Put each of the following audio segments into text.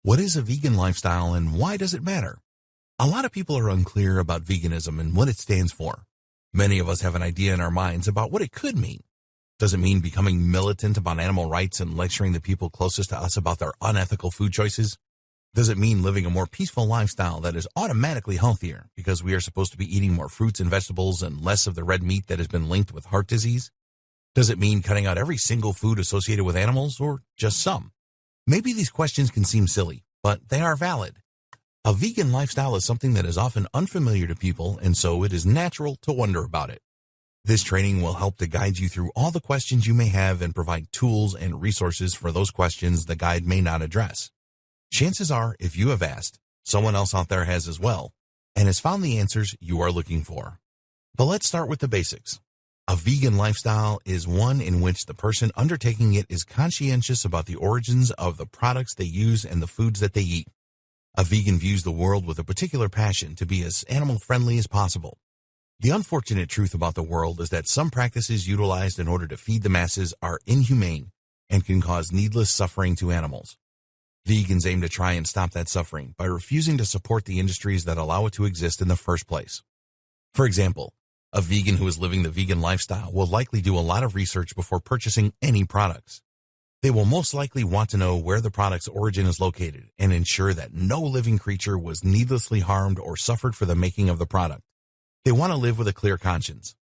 What is a vegan lifestyle and why does it matter? A lot of people are unclear about veganism and what it stands for. Many of us have an idea in our minds about what it could mean. Does it mean becoming militant about animal rights and lecturing the people closest to us about their unethical food choices? Does it mean living a more peaceful lifestyle that is automatically healthier because we are supposed to be eating more fruits and vegetables and less of the red meat that has been linked with heart disease? Does it mean cutting out every single food associated with animals or just some? Maybe these questions can seem silly, but they are valid. A vegan lifestyle is something that is often unfamiliar to people, and so it is natural to wonder about it. This training will help to guide you through all the questions you may have and provide tools and resources for those questions the guide may not address. Chances are, if you have asked, someone else out there has as well, and has found the answers you are looking for. But let's start with the basics. A vegan lifestyle is one in which the person undertaking it is conscientious about the origins of the products they use and the foods that they eat. A vegan views the world with a particular passion to be as animal-friendly as possible. The unfortunate truth about the world is that some practices utilized in order to feed the masses are inhumane and can cause needless suffering to animals. Vegans aim to try and stop that suffering by refusing to support the industries that allow it to exist in the first place. For example, a vegan who is living the vegan lifestyle will likely do a lot of research before purchasing any products. They will most likely want to know where the product's origin is located and ensure that no living creature was needlessly harmed or suffered for the making of the product. They want to live with a clear conscience.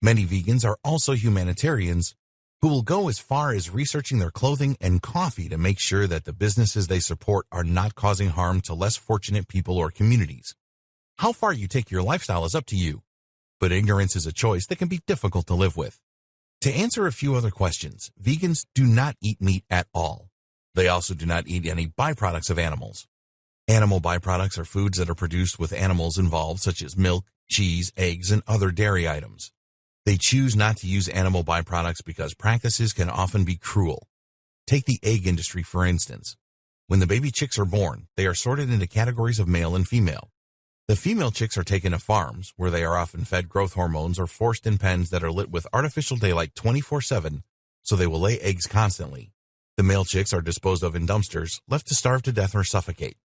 Many vegans are also humanitarians who will go as far as researching their clothing and coffee to make sure that the businesses they support are not causing harm to less fortunate people or communities. How far you take your lifestyle is up to you, but ignorance is a choice that can be difficult to live with. To answer a few other questions, vegans do not eat meat at all. They also do not eat any byproducts of animals. Animal byproducts are foods that are produced with animals involved, such as milk, cheese, eggs, and other dairy items. They choose not to use animal byproducts because practices can often be cruel. Take the egg industry, for instance. When the baby chicks are born, they are sorted into categories of male and female. The female chicks are taken to farms, where they are often fed growth hormones or forced in pens that are lit with artificial daylight 24/7, so they will lay eggs constantly. The male chicks are disposed of in dumpsters, left to starve to death or suffocate.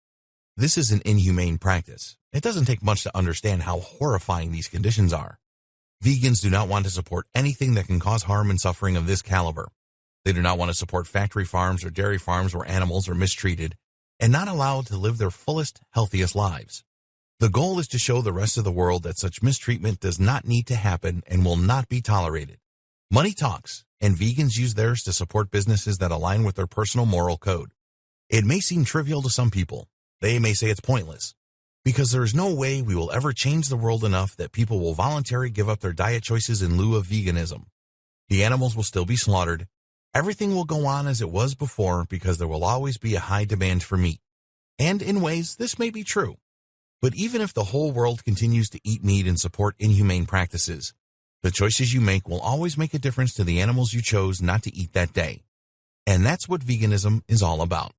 This is an inhumane practice. It doesn't take much to understand how horrifying these conditions are. Vegans do not want to support anything that can cause harm and suffering of this caliber. They do not want to support factory farms or dairy farms where animals are mistreated and not allowed to live their fullest, healthiest lives. The goal is to show the rest of the world that such mistreatment does not need to happen and will not be tolerated. Money talks, and vegans use theirs to support businesses that align with their personal moral code. It may seem trivial to some people. They may say it's pointless, because there is no way we will ever change the world enough that people will voluntarily give up their diet choices in lieu of veganism. The animals will still be slaughtered. Everything will go on as it was before because there will always be a high demand for meat. And in ways, this may be true. But even if the whole world continues to eat meat and support inhumane practices, the choices you make will always make a difference to the animals you chose not to eat that day. And that's what veganism is all about.